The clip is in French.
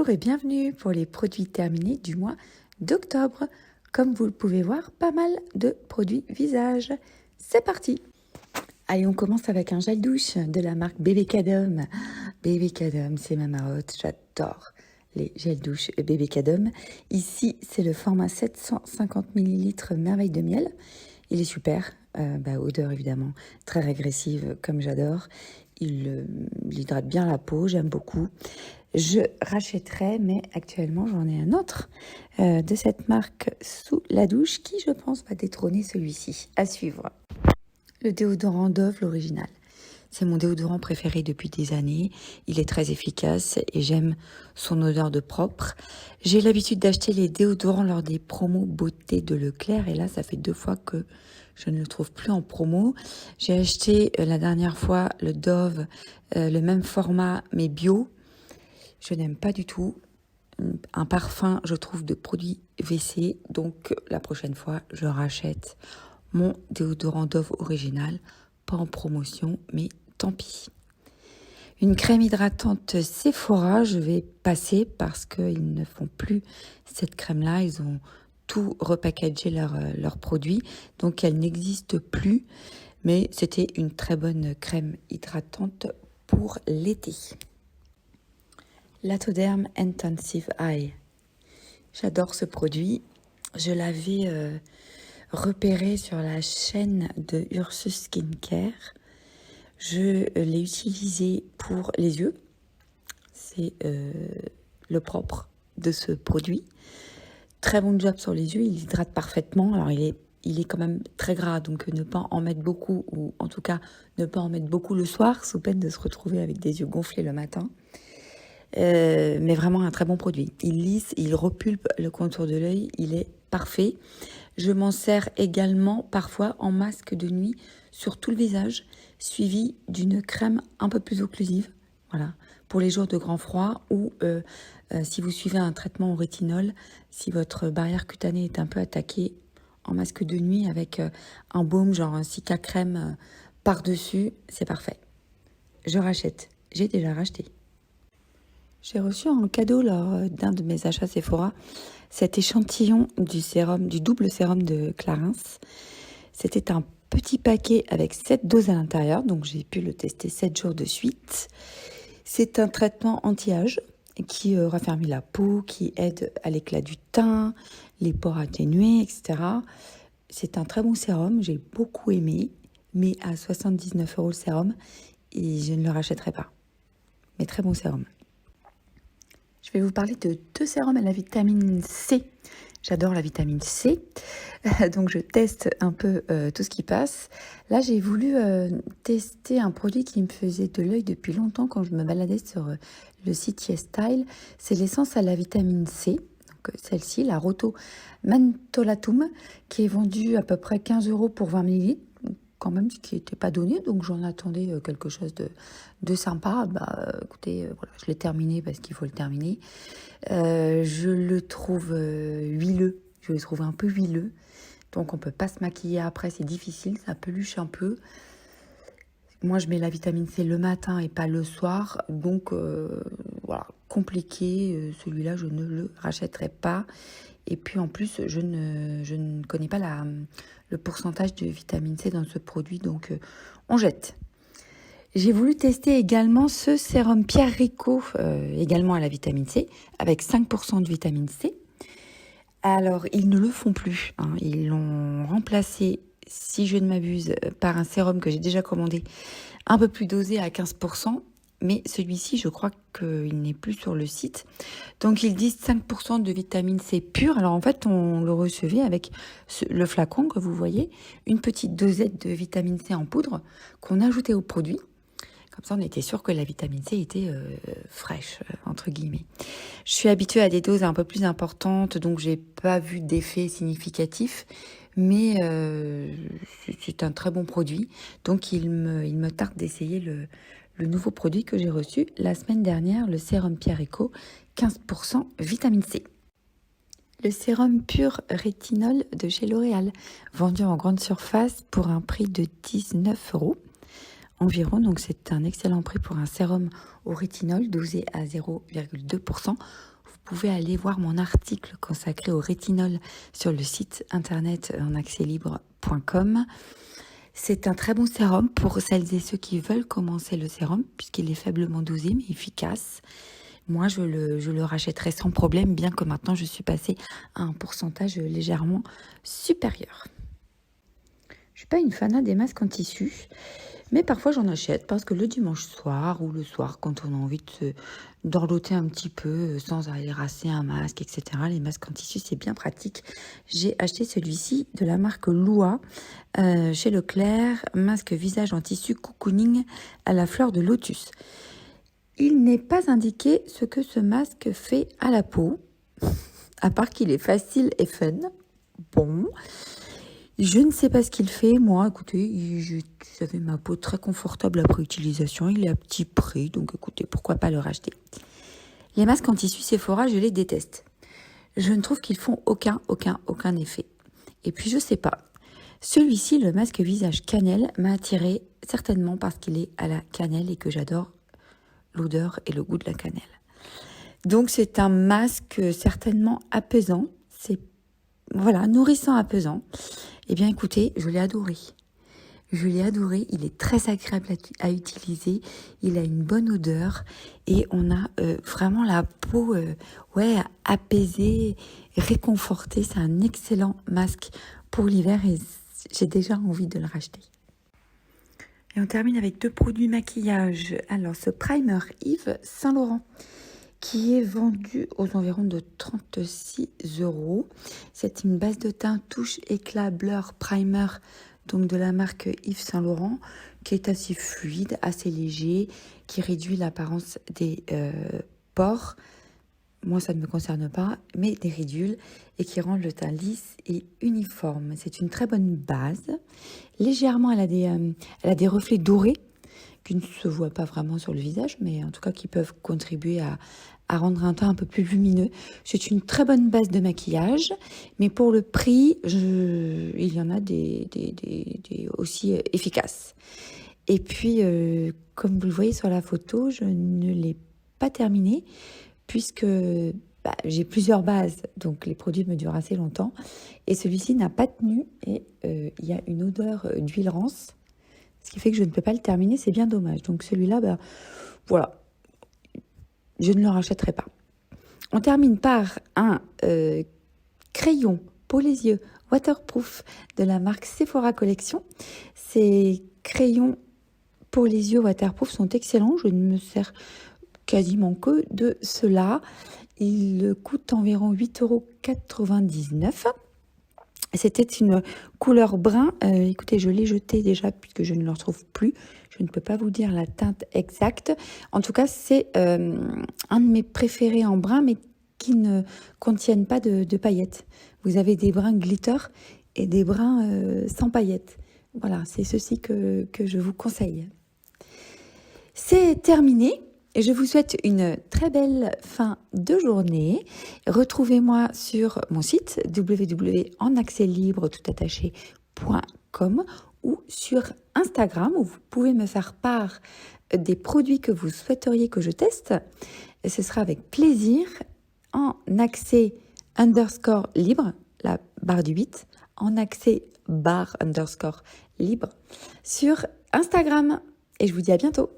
Bonjour et bienvenue pour les produits terminés du mois d'octobre. Comme vous le pouvez voir, pas mal de produits visage. C'est parti! Allez, on commence avec un gel douche de la marque Bébé Cadom. Bébé Cadom, c'est ma marotte, j'adore les gels douche Bébé Cadom. Ici, c'est le format 750 ml merveille de miel. Il est super, odeur évidemment très régressive comme j'adore. Il hydrate bien la peau, j'aime beaucoup. Je rachèterai, mais actuellement j'en ai un autre de cette marque sous la douche qui, je pense, va détrôner celui-ci. À suivre. Le déodorant Dove, l'original. C'est mon déodorant préféré depuis des années. Il est très efficace et j'aime son odeur de propre. J'ai l'habitude d'acheter les déodorants lors des promos beauté de Leclerc et là, ça fait 2 fois que je ne le trouve plus en promo. J'ai acheté la dernière fois le Dove, le même format mais bio. Je n'aime pas du tout. Un parfum, je trouve, de produit WC. Donc, la prochaine fois, je rachète mon déodorant Dove original. Pas en promotion, mais tant pis. Une crème hydratante Sephora, je vais passer parce qu'ils ne font plus cette crème-là. Ils ont tout repackagé leurs produits. Donc, elle n'existe plus. Mais c'était une très bonne crème hydratante pour l'été. Latoderm Intensive Eye. J'adore ce produit. Je l'avais repéré sur la chaîne de Ursus Skincare. Je l'ai utilisé pour les yeux. C'est le propre de ce produit. Très bon job sur les yeux. Il hydrate parfaitement. Alors il est quand même très gras, donc ne pas en mettre beaucoup, ou en tout cas ne pas en mettre beaucoup le soir, sous peine de se retrouver avec des yeux gonflés le matin. Mais vraiment un très bon produit. Il lisse, il repulpe le contour de l'œil, il est parfait. Je m'en sers également parfois en masque de nuit sur tout le visage, suivi d'une crème un peu plus occlusive. Voilà, pour les jours de grand froid ou si vous suivez un traitement au rétinol, si votre barrière cutanée est un peu attaquée, en masque de nuit avec un baume, genre un Cica crème par-dessus, c'est parfait. Je rachète, j'ai déjà racheté. J'ai reçu en cadeau lors d'un de mes achats Sephora cet échantillon du sérum, du double sérum de Clarins. C'était un petit paquet avec 7 doses à l'intérieur, donc j'ai pu le tester 7 jours de suite. C'est un traitement anti-âge qui raffermit la peau, qui aide à l'éclat du teint, les pores atténués, etc. C'est un très bon sérum, j'ai beaucoup aimé, mais à 79 € le sérum, et je ne le rachèterai pas. Mais très bon sérum. Je vais vous parler de 2 sérums à la vitamine C. J'adore la vitamine C, donc je teste un peu tout ce qui passe. Là, j'ai voulu tester un produit qui me faisait de l'œil depuis longtemps quand je me baladais sur le site YesStyle. C'est l'essence à la vitamine C, donc celle-ci, la Roto Mentholatum, qui est vendue à peu près 15 € pour 20 ml. Quand même, ce qui n'était pas donné, donc j'en attendais quelque chose de sympa. Écoutez, voilà, je l'ai terminé parce qu'il faut le terminer. Je le trouve huileux, je le trouve un peu huileux, donc on peut pas se maquiller après, c'est difficile, ça peluche un peu. Moi, je mets la vitamine C le matin et pas le soir, donc voilà, compliqué. Celui-là, je ne le rachèterai pas. Et puis en plus, je ne connais pas le pourcentage de vitamine C dans ce produit, donc on jette. J'ai voulu tester également ce sérum Pierre Rico, également à la vitamine C, avec 5% de vitamine C. Alors, ils ne le font plus, hein. Ils l'ont remplacé, si je ne m'abuse, par un sérum que j'ai déjà commandé, un peu plus dosé à 15%. Mais celui-ci, je crois qu'il n'est plus sur le site. Donc, ils disent 5% de vitamine C pure. Alors, en fait, on le recevait avec le flacon que vous voyez, une petite dosette de vitamine C en poudre qu'on ajoutait au produit. Comme ça, on était sûr que la vitamine C était fraîche, entre guillemets. Je suis habituée à des doses un peu plus importantes, donc j'ai pas vu d'effet significatif. Mais c'est un très bon produit. Donc, il me tarde d'essayer le nouveau produit que j'ai reçu la semaine dernière, le sérum Pierre Rico, 15% vitamine C. Le sérum pur rétinol de chez L'Oréal, vendu en grande surface pour un prix de 19 € environ. Donc c'est un excellent prix pour un sérum au rétinol dosé à 0,2%. pouvez aller voir mon article consacré au rétinol sur le site internet enacceslibre.com. C'est un très bon sérum pour celles et ceux qui veulent commencer le sérum, puisqu'il est faiblement dosé mais efficace. Moi, je le rachèterai sans problème, bien que maintenant je suis passée à un pourcentage légèrement supérieur. Je ne suis pas une fanat des masques en tissu, mais parfois j'en achète parce que le dimanche soir ou le soir, quand on a envie d'orloter un petit peu sans aller rasser un masque, etc. Les masques en tissu, c'est bien pratique. J'ai acheté celui-ci de la marque Lua chez Leclerc, masque visage en tissu cocooning à la fleur de lotus. Il n'est pas indiqué ce que ce masque fait à la peau, à part qu'il est facile et fun. Bon, je ne sais pas ce qu'il fait. Moi, écoutez, j'avais ma peau très confortable après utilisation. Il est à petit prix, donc écoutez, pourquoi pas le racheter. Les masques en tissu Sephora, je les déteste. Je ne trouve qu'ils font aucun effet. Et puis, je sais pas. Celui-ci, le masque visage cannelle, m'a attiré certainement parce qu'il est à la cannelle et que j'adore l'odeur et le goût de la cannelle. Donc c'est un masque certainement apaisant, c'est nourrissant, apaisant. Eh bien écoutez, je l'ai adoré. Il est très agréable à utiliser, il a une bonne odeur et on a vraiment la peau apaisée, réconfortée. C'est un excellent masque pour l'hiver et j'ai déjà envie de le racheter. Et on termine avec 2 produits maquillage. Alors, ce primer Yves Saint Laurent, qui est vendu aux environs de 36 €. C'est une base de teint touche éclat blur primer, donc de la marque Yves Saint Laurent, qui est assez fluide, assez léger, qui réduit l'apparence des pores. Moi, ça ne me concerne pas, mais des ridules, et qui rend le teint lisse et uniforme. C'est une très bonne base. Légèrement, elle a des reflets dorés qui ne se voient pas vraiment sur le visage, mais en tout cas qui peuvent contribuer à rendre un teint un peu plus lumineux. C'est une très bonne base de maquillage, mais pour le prix, il y en a des aussi efficaces. Et puis, comme vous le voyez sur la photo, je ne l'ai pas terminé, puisque j'ai plusieurs bases, donc les produits me durent assez longtemps. Et celui-ci n'a pas tenu et il y a une odeur d'huile rance, ce qui fait que je ne peux pas le terminer, c'est bien dommage. Donc celui-là, voilà, je ne le rachèterai pas. On termine par un crayon pour les yeux waterproof de la marque Sephora Collection. Ces crayons pour les yeux waterproof sont excellents, je ne me sers quasiment que de cela. Il coûte environ 8,99 €. C'était une couleur brun. Écoutez, je l'ai jeté déjà puisque je ne le retrouve plus. Je ne peux pas vous dire la teinte exacte. En tout cas, c'est un de mes préférés en brun, mais qui ne contiennent pas de paillettes. Vous avez des bruns glitter et des bruns sans paillettes. Voilà, c'est ceci que je vous conseille. C'est terminé. Et je vous souhaite une très belle fin de journée. Retrouvez-moi sur mon site www.enacceslibre.com ou sur Instagram où vous pouvez me faire part des produits que vous souhaiteriez que je teste. Et ce sera avec plaisir en accès _libre, la barre du 8, en accès _libre sur Instagram. Et je vous dis à bientôt.